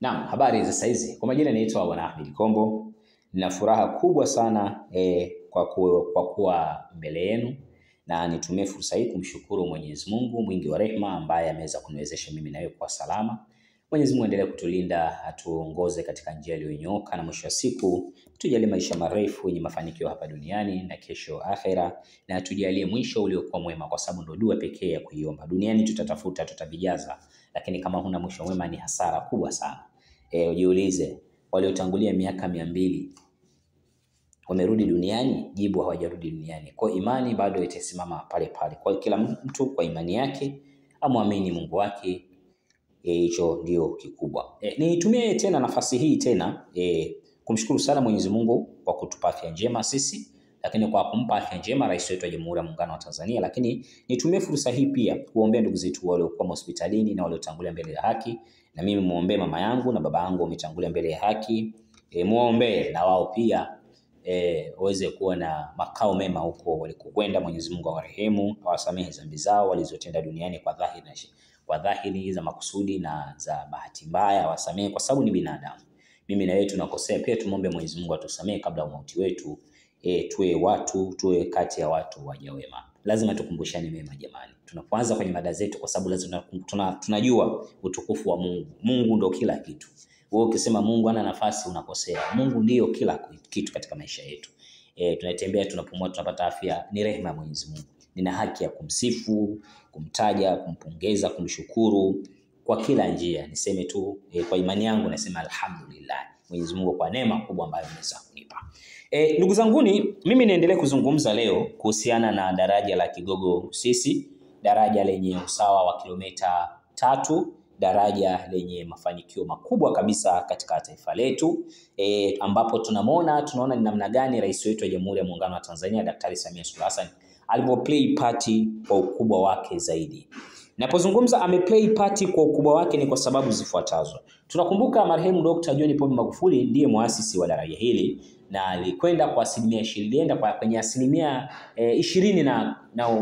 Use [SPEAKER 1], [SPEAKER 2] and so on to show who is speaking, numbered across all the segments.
[SPEAKER 1] Naam, habari za saizi. Kwa majina naitwa Bwana Ahmed Kombo. Nina furaha kubwa sana kwa kuwa mbele yenu, na nitumie fursa hii kumshukuru Mwenyezi Mungu mwingi wa rehema ambaye ameweza kuniwezesha mimi na wewe kwa salama. Mwenyezi Mungu endelee kutulinda, atuongoze katika njia iliyonyooka, na mwisho wa siku tujalie maisha marefu yenye mafanikio hapa duniani na kesho akhera, na tujalie mwisho uliokuwa mwema, kwa sababu ndio dua pekee ya kuiomba. Duniani tutatafuta, tutavijaza, lakini kama huna mwisho mwema ni hasara kubwa sana. Ujiulize, waliotangulia miaka 200 wamerudi duniani? Jibu, hawajarudi duniani. Kwa imani bado itasimama pale pale. Kwa kila mtu kwa imani yake amwamini Mungu wake, hicho ndio kikubwa. Nitumie tena nafasi hii tena kumshukuru sana Mwenyezi Mungu kwa kutupa afya njema sisi, lakini kwa kumpa afya njema rais wetu wa Jamhuri ya Muungano wa Tanzania. Lakini nitumie fursa hii pia kuombea ndugu zetu waliokuwa hospitalini na waliotangulia mbele ya haki. Na mimi muombe mama yangu na baba yangu wametangulia mbele ya haki. Muombe na wao pia waweze kuwa na makao mema huko walikokwenda. Mwenyezi Mungu awarehemu, awasamehe dhambi zao walizotenda duniani kwa dhahiri za makusudi na za bahati mbaya, awasamehe kwa sababu ni binadamu. Mimi na wewe tunakosea pia, tumuombe Mwenyezi Mungu atusamehe kabla ya mauti wetu. Tuwe kati ya watu waja wema. Lazima tukumbushane mema jamani, tunapoanza kwenye mada zetu, kwa sababu lazima tunajua utukufu wa Mungu. Mungu ndio kila kitu. Wewe ukisema Mungu hana nafasi unakosea. Mungu ndio kila kitu katika maisha yetu. Tunatembea, tunapumua, tunapata afya, ni rehema ya Mwenyezi Mungu. Nina haki ya kumsifu, kumtaja, kumpongeza, kumshukuru kwa kila njia. Niseme tu kwa imani yangu nasema alhamdulillah Mwenyezi Mungu kwa neema kubwa ambayo ameweza kunipa. Ndugu zanguni, mimi naendelea kuzungumza leo kuhusiana na daraja la Kigogo Busisi, daraja lenye usawa wa kilomita 3, daraja lenye mafanikio makubwa kabisa katika taifa letu, ambapo tunaona ni namna gani rais wetu wa Jamhuri ya Muungano wa Tanzania Daktari Samia Suluhu Hassan alipoplay party kwa ukubwa wake zaidi. Napozungumza ameplay party kwa ukubwa wake ni kwa sababu zifuatazo. Tunakumbuka marehemu Dr. John Pombe Magufuli ndiye muasisi wa daraja hili, na alikwenda kwa asilimia 20, kwenye asilimia 20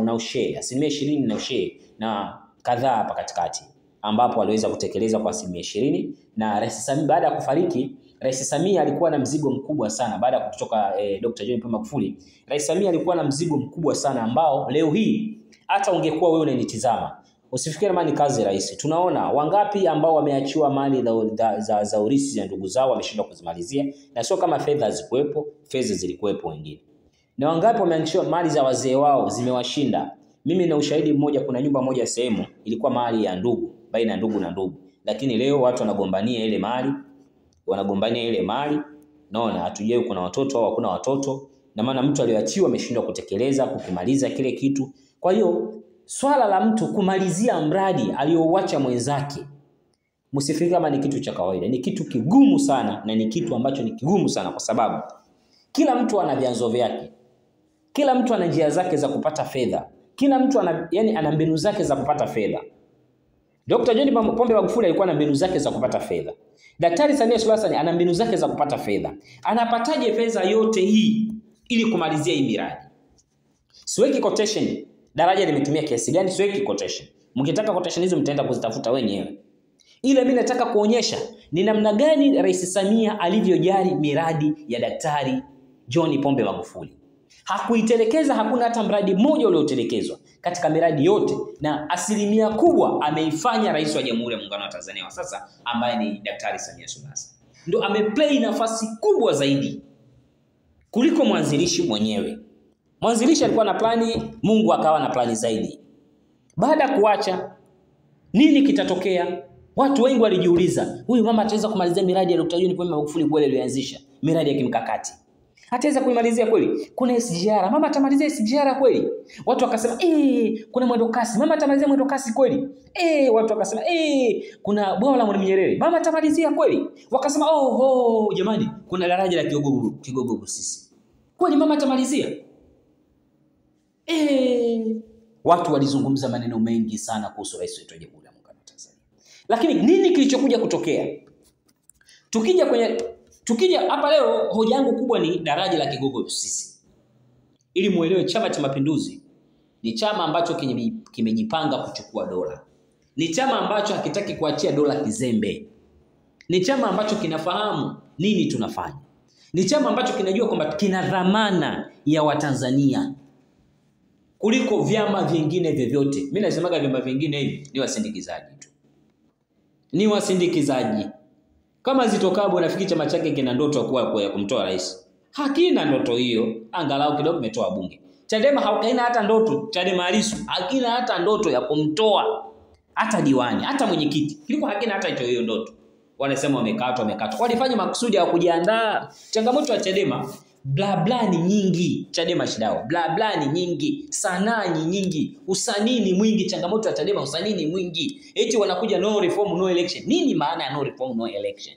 [SPEAKER 1] na ushare, asilimia 20 na ushare na kadhaa hapa katikati, ambapo aliweza kutekeleza kwa asilimia 20. Na Rais Samia baada ya kufariki, Rais Samia alikuwa na mzigo mkubwa sana baada ya kutoka Dr. John Pombe Magufuli. Rais Samia alikuwa na mzigo mkubwa sana ambao leo hii hata ungekuwa wewe unanitizama usifikiri kama ni kazi rahisi. Tunaona wangapi ambao wameachiwa mali za urithi ya ndugu zao wameshindwa kuzimalizia, na sio kama fedha zikuepo, fedha zilikuepo wengine. Na wangapi wameachiwa mali za wazee wao zimewashinda. Mimi na ushahidi mmoja, kuna nyumba moja sehemu ilikuwa mali ya ndugu, baina ya ndugu na ndugu, lakini leo watu wanagombania ile mali, naona hatujui kuna watoto au hakuna watoto, na maana mtu aliyoachiwa ameshindwa kutekeleza kukimaliza kile kitu. Kwa hiyo swala la mtu kumalizia mradi aliyouacha mwenzake, msifikiri kama ni kitu cha kawaida. Ni kitu kigumu sana, na ni kitu ambacho ni kigumu sana kwa sababu kila mtu ana vyanzo vyake. Kila mtu ana njia zake za kupata fedha. Kila mtu ana mbinu zake za kupata fedha. Dr. John Pombe Magufuli alikuwa na mbinu zake za kupata fedha. Daktari Samia Suluhu Hassan ana mbinu zake za kupata fedha. Anapataje fedha yote hii ili kumalizia hii miradi? Siweki quotation daraja limetumia kiasi gani, siweki quotation. Mkitaka quotation hizo mtaenda kuzitafuta wenyewe. Ila mimi nataka kuonyesha ni namna gani Rais Samia alivyojali miradi ya Daktari John Pombe Magufuli. Hakuitelekeza, hakuna hata mradi mmoja uliotelekezwa katika miradi yote, na asilimia kubwa ameifanya rais wa Jamhuri ya Muungano wa Tanzania wa sasa ambaye ni Daktari Samia Suluhu Hassan. Ndio ameplay nafasi kubwa zaidi kuliko mwanzilishi mwenyewe. Mwanzilishi alikuwa na plani, Mungu akawa na plani zaidi. Baada ya kuacha, nini kitatokea? Watu wengi walijiuliza, huyu mama ataweza kumalizia miradi ya Dr. John Pombe Magufuli kweli aliyoanzisha? Miradi ya kimkakati. Ataweza kuimalizia kweli? Kuna SGR, mama atamalizia SGR kweli? Watu wakasema, kuna mwendo kasi, mama atamalizia mwendo kasi kweli? Watu wakasema, kuna bwawa la Mwalimu Nyerere, mama atamalizia kweli? Wakasema, jamani, kuna daraja la Kigogo Busisi, kweli mama atamalizia? Watu walizungumza maneno mengi sana kuhusu rais wetu wa Jamhuri ya Muungano wa Tanzania. Lakini nini kilichokuja kutokea? Tukija hapa leo, hoja yangu kubwa ni daraja la Kigogo Busisi. Ili muelewe, Chama cha Mapinduzi ni chama ambacho kimejipanga kuchukua dola. Ni chama ambacho hakitaki kuachia dola kizembe. Ni chama ambacho kinafahamu nini tunafanya. Ni chama ambacho kinajua kwamba kina dhamana ya Watanzania kuliko vyama vingine vyovyote. Mimi nasemaga vyama vingine hivi ni wasindikizaji tu. Ni wasindikizaji. Kama Zitto Kabwe nafikiri chama chake kina ndoto ya kumtoa rais. Hakina ndoto hiyo, angalau kidogo kimetoa bunge. Chadema haina hata ndoto, Chadema Lissu hakina hata ndoto ya kumtoa hata diwani, hata mwenyekiti. Kiliko hakina hata hiyo ndoto. Wanasema wamekatwa. Walifanya makusudi ya kujiandaa. Changamoto ya Chadema, bla bla ni nyingi. Chadema shidao, bla bla ni nyingi, sanaa ni nyingi, usanii ni mwingi. Changamoto ya Chadema, usanii ni mwingi. Eti wanakuja no reform no election. Nini maana ya no reform no election?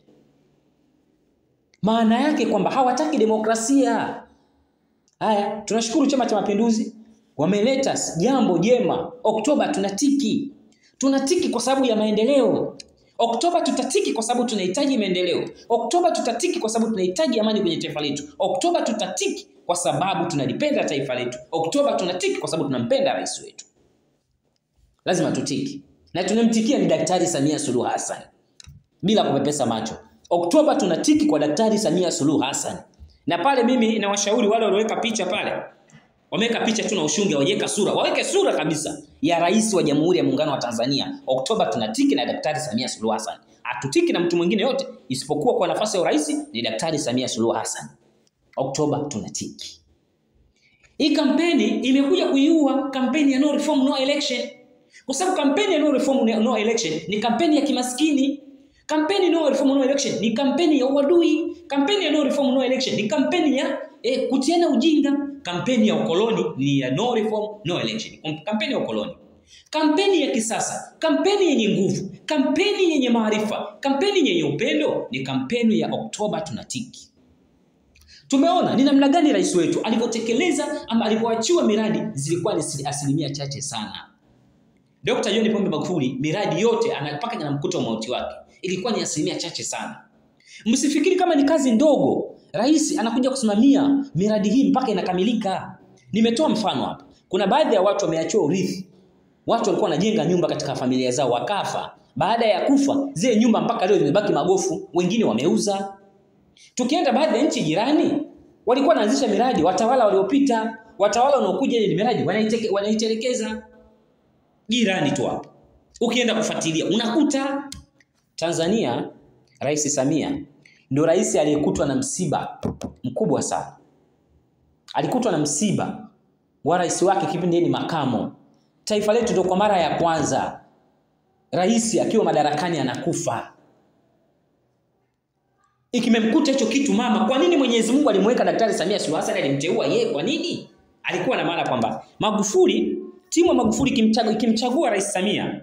[SPEAKER 1] Maana yake kwamba hawataki demokrasia. Haya, tunashukuru Chama cha Mapinduzi wameleta jambo jema. Oktoba tunatiki. Tunatiki kwa sababu ya maendeleo. Oktoba tutatiki kwa sababu tunahitaji maendeleo. Oktoba tutatiki kwa sababu tunahitaji amani kwenye taifa letu. Oktoba tutatiki kwa sababu tunalipenda taifa letu. Oktoba tunatiki kwa sababu tunampenda rais wetu. Lazima tutiki. Na tunemtikia ni Daktari Samia Suluhu Hassan. Bila kupepesa macho. Oktoba tunatiki kwa Daktari Samia Suluhu Hassan. Na pale mimi nawashauri wale walioweka picha pale. Wameweka picha tu na ushungi, waweke sura. Waweke sura kabisa ya rais wa Jamhuri ya Muungano wa Tanzania. Oktoba tunatiki na Daktari Samia Suluhu Hassan. Hatutiki na mtu mwingine yote isipokuwa kwa nafasi ya urais ni Daktari Samia Suluhu Hassan. Oktoba tunatiki. Hii kampeni imekuja kuiua kampeni ya no reform no election. Kwa sababu kampeni ya no reform no election ni kampeni ya kimaskini. Kampeni no reform no election ni kampeni ya uadui. Kampeni ya no reform no election ni kampeni ya kutiana ujinga. Kampeni ya ukoloni ni ya no reform no election. Kampeni ya ukoloni. Kampeni ya kisasa, kampeni yenye nguvu, kampeni yenye maarifa, kampeni yenye upendo ni kampeni ya Oktoba tunatiki. Tumeona ni namna gani rais wetu alivyotekeleza ama alivyoachiwa miradi zilikuwa ni asilimia chache sana. Dr. John Pombe Magufuli miradi yote anapaka na mkuto wa mauti wake. Ilikuwa ni asilimia chache sana. Msifikiri kama ni kazi ndogo. Rais anakuja kusimamia miradi hii mpaka inakamilika. Nimetoa mfano hapa. Kuna baadhi ya watu wameachiwa urithi. Watu walikuwa wanajenga nyumba katika familia zao wakafa. Baada ya kufa, zile nyumba mpaka leo zimebaki magofu, wengine wameuza. Tukienda baadhi ya nchi jirani, walikuwa wanaanzisha miradi, watawala waliopita, watawala wanaokuja ile miradi wanaitelekeza. Jirani tu hapo. Ukienda kufuatilia, unakuta Tanzania, Rais Samia ndio rais aliyekutwa na msiba mkubwa sana. Alikutwa na msiba wa rais wake kipindi ni makamo. Taifa letu ndio kwa mara ya kwanza rais akiwa madarakani anakufa. Ikimemkuta hicho kitu mama, kwa nini Mwenyezi Mungu alimweka Daktari Samia Suluhu Hassan alimteua yeye? Kwa nini? Alikuwa na maana kwamba Magufuli, timu ya Magufuli ikimchagua Rais Samia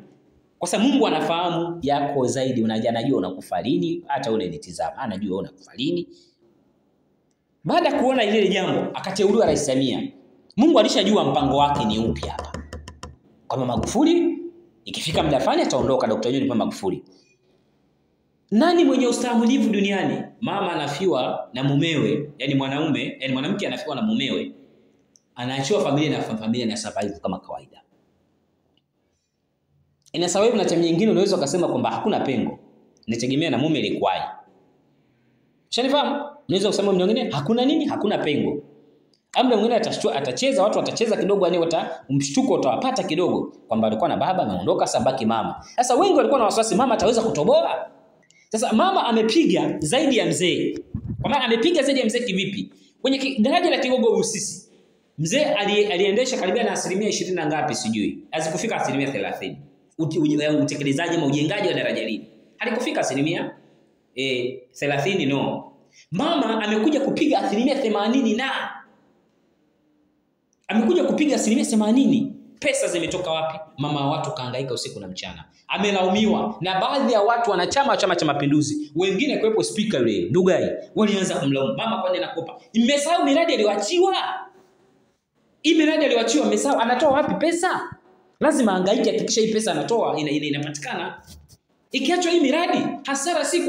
[SPEAKER 1] kwa sababu Mungu anafahamu yako zaidi, anajua unakufa lini, hata ule nitizama anajua unakufa lini. Baada ya kuona ile jambo akateuliwa Rais Samia. Mungu alishajua mpango wake ni upi hapa. Kama Magufuli ikifika muda fulani ataondoka Dr. John Pombe Magufuli. Nani mwenye ustahimilivu duniani? Mama anafiwa na mumewe, yani mwanaume, yani mwanamke anafiwa na mumewe. Anaachiwa familia na survive kama kawaida. Ina sababu na time nyingine unaweza ukasema kwamba hakuna pengo. Inategemea na mume alikuwaje. Shanifahamu? Unaweza kusema mwingine hakuna nini? Hakuna pengo. Amna mwingine atacheza, watu watacheza kidogo, yani mshtuko utawapata kidogo kwamba alikuwa na baba ameondoka sabaki mama. Sasa wengi walikuwa na wasiwasi mama ataweza kutoboa. Sasa mama amepiga zaidi ya mzee. Kwa maana amepiga zaidi ya mzee kivipi? Kwenye daraja la Kigogo Busisi. Mzee aliendesha karibia na 20% na ngapi sijui. Hazikufika 30%. Utekelezaji ama ujengaji wa daraja hili. Halikufika 30% no. Mama amekuja kupiga 80% na amekuja kupiga 80%. Pesa zimetoka wapi? Mama wa watu kaangaika usiku na mchana. Amelaumiwa na baadhi ya watu wanachama wa Chama cha Mapinduzi. Wengine kuepo speaker yule Ndugai walianza kumlaumu mama kwani anakopa. Mmesahau miradi aliyoachiwa. Hii miradi aliyoachiwa mmesahau anatoa wapi pesa? Lazima hangaike hakikisha hii pesa anatoa inapatikana. Ikiachwa hii miradi hasara si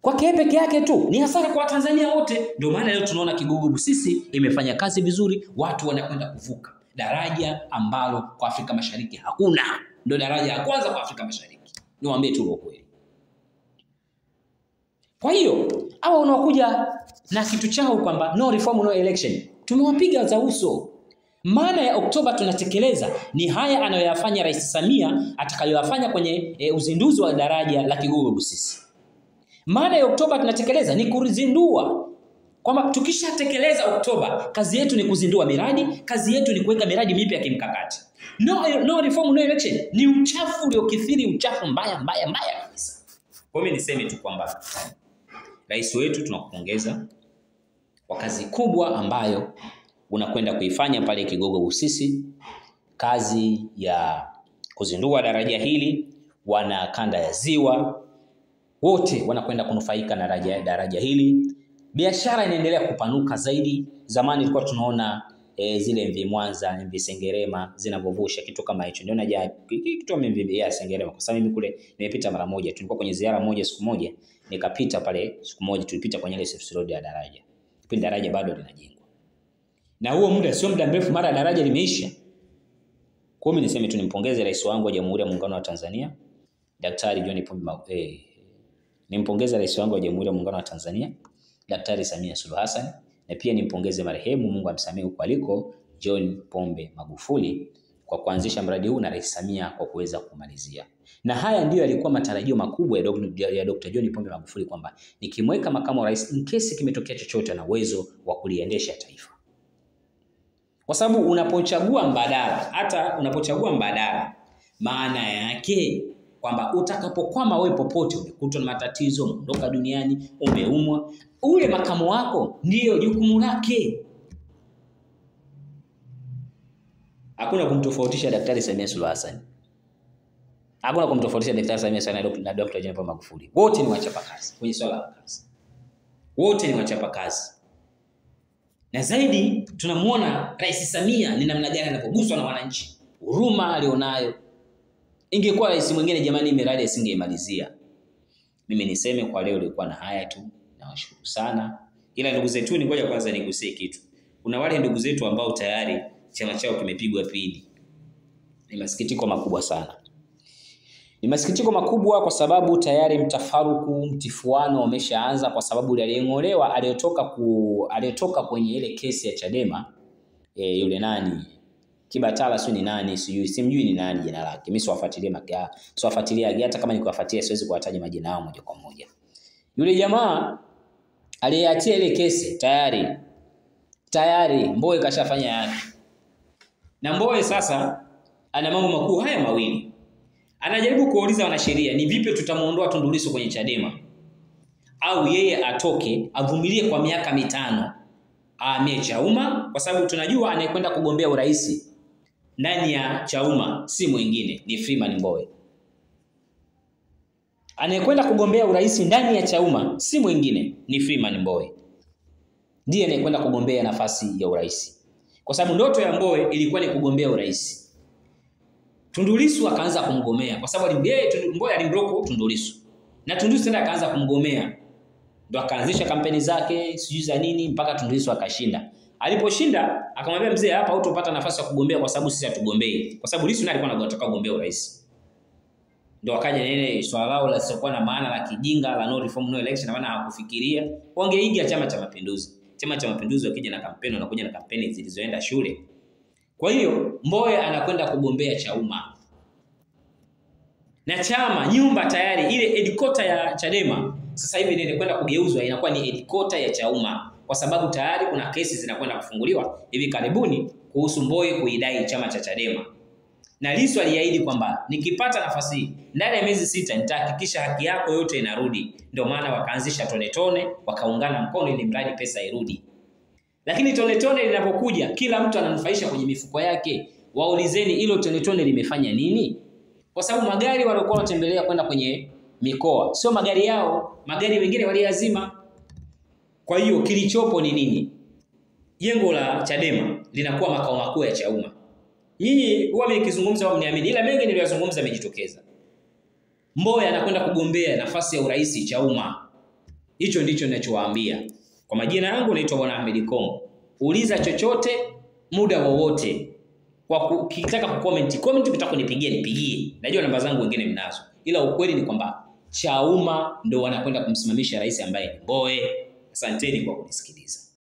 [SPEAKER 1] kwa peke yake tu, ni hasara kwa Tanzania wote. Ndio maana leo tunaona Kigogo Busisi imefanya kazi vizuri, watu wanakwenda kuvuka daraja ambalo kwa Afrika Mashariki hakuna. Ndio daraja la kwanza kwa Afrika Mashariki. Niwaambie tu ukweli. Kwa hiyo hawa unaokuja na kitu chao kwamba no reform no election, tumewapiga za uso. Maana ya Oktoba tunatekeleza ni haya anayoyafanya Rais Samia atakayoyafanya kwenye uzinduzi wa daraja la Kigogo Busisi. Maana ya Oktoba tunatekeleza ni kuzindua, kwamba tukishatekeleza Oktoba kazi yetu ni kuzindua miradi, kazi yetu ni kuweka miradi mipya ya kimkakati. No reform no election ni uchafu uliokithiri, uchafu mbaya kabisa. Kwa mimi niseme tu kwamba rais wetu tunakupongeza kwa kazi kubwa ambayo unakwenda kuifanya pale Kigogo Busisi, kazi ya kuzindua daraja hili. Wana kanda ya Ziwa wote wanakwenda kunufaika na daraja hili. Biashara inaendelea kupanuka zaidi. Zamani tulikuwa tunaona zile MV Mwanza, MV Sengerema zinavovusha kitu kama hicho. Ndio naja kitu MV ya Sengerema, kwa sababu mimi kule nimepita mara moja. Tulikuwa kwenye ziara moja siku moja, nikapita pale siku moja, tulipita kwenye ile service road ya daraja. Kipindi daraja bado linajengwa. Na huo muda sio muda mrefu mara daraja limeisha. Kwa mimi niseme tu nimpongeze rais wangu wa Jamhuri ya Muungano wa Tanzania, Daktari John Pombe Magufuli. Nimpongeze rais wangu wa Jamhuri ya Muungano wa Tanzania, Daktari Samia Suluhu Hassan, na pia nimpongeze marehemu, Mungu amsamehe huko aliko, John Pombe Magufuli kwa kuanzisha mradi huu na Rais Samia kwa kuweza kumalizia. Na haya ndio yalikuwa matarajio makubwa ya Dr. John Pombe Magufuli, kwamba nikimweka makamu wa rais in case kimetokea chochote na uwezo wa kuliendesha taifa. Kwa sababu unapochagua mbadala, maana yake kwamba utakapokwama wewe popote, umekutwa na matatizo, umeondoka duniani, umeumwa, ule makamu wako ndio jukumu lake. Hakuna kumtofautisha Daktari Samia Suluhu Hassan. Hakuna kumtofautisha Daktari Samia Suluhu Hassan na Dr. John Pombe Magufuli. Wote ni wachapakazi kwenye swala la kazi. Wote ni wachapakazi. Na zaidi tunamuona Rais Samia ni namna gani anapoguswa na wananchi. Huruma alionayo. Ingekuwa rais mwingine jamani, miradi asingeimalizia. Mimi niseme kwa leo ilikuwa na haya tu. Nawashukuru sana. Ila ndugu zetu, ni ngoja kwanza nigusie kitu. Kuna wale ndugu zetu ambao tayari chama chao kimepigwa pili. Ni masikitiko makubwa sana. Ni masikitiko makubwa kwa sababu tayari mtafaruku, mtifuano umeshaanza, kwa sababu aliyeng'olewa aliyotoka kwenye ile kesi ya Chadema, yule nani? Kibatala sio ni nani, simjui ni nani jina lake. Mimi siwafuatilia hata kama nikuwafuatia siwezi kuwataja majina yao moja kwa moja. Yule jamaa aliyeatia ile kesi tayari Mbowe kashafanya yake. Na Mbowe sasa ana mambo makuu haya mawili. Anajaribu kuuliza wanasheria ni vipi tutamuondoa Tundu Lissu kwenye Chadema, au yeye atoke avumilie kwa miaka 5 ahamie Chauma, kwa sababu tunajua anayekwenda kugombea urais ndani ya Chauma si mwingine ni Freeman Mbowe. Anayekwenda kugombea urais ndani ya Chauma si mwingine ni Freeman Mbowe. Ndiye anayekwenda kugombea nafasi ya urais, kwa sababu ndoto ya Mbowe ilikuwa ni kugombea urais. Tundu Lissu akaanza kumgomea kwa sababu Mbowe alimblock Tundu Lissu. Na Tundu Lissu tena akaanza kumgomea. Ndio akaanzisha kampeni zake sijui za nini mpaka Tundu Lissu akashinda. Aliposhinda akamwambia mzee, hapa hutopata nafasi ya kugombea kwa sababu sisi hatugombei. Kwa sababu Lissu naye alikuwa anataka kugombea urais. Ndio akaja nene swala lao la sio na maana la kijinga la no reform no election, maana hakufikiria. Wangeiga Chama cha Mapinduzi. Chama cha Mapinduzi wakija na kampeni wanakuja na kampeni zilizoenda shule. Kwa hiyo Mbowe anakwenda kugombea Chauma. Na chama nyumba tayari ile headquarter ya Chadema sasa hivi inakwenda kugeuzwa inakuwa ni headquarter ya Chauma, kwa sababu tayari kuna kesi zinakwenda kufunguliwa hivi karibuni kuhusu Mbowe kuidai chama cha Chadema. Na Lissu aliahidi kwamba nikipata nafasi ndani ya miezi 6 nitahakikisha haki yako yote inarudi. Ndio maana wakaanzisha tone wakaungana mkono ili mradi pesa irudi. Lakini tone linapokuja kila mtu ananufaisha kwenye mifuko yake. Waulizeni hilo tone limefanya nini? Kwa sababu magari waliokuwa wanatembelea kwenda kwenye mikoa sio magari yao, magari mengine waliazima. Kwa hiyo kilichopo ni nini? Jengo la Chadema linakuwa makao makuu ya Chauma. Nyinyi huwa mkizungumza au mniamini, ila mengi niliyozungumza yamejitokeza. Mbowe anakwenda kugombea nafasi ya urais Chauma. Hicho ndicho ninachowaambia. Kwa majina yangu naitwa Bwana Ahmed Kombo. Uliza chochote muda wowote. Kwa ukitaka comment ukitaka kunipigia nipigie. Najua namba zangu wengine mnazo. Ila ukweli ni kwamba Chauma ndo wanakwenda kumsimamisha rais ambaye ni Mbowe. Asanteni kwa kunisikiliza.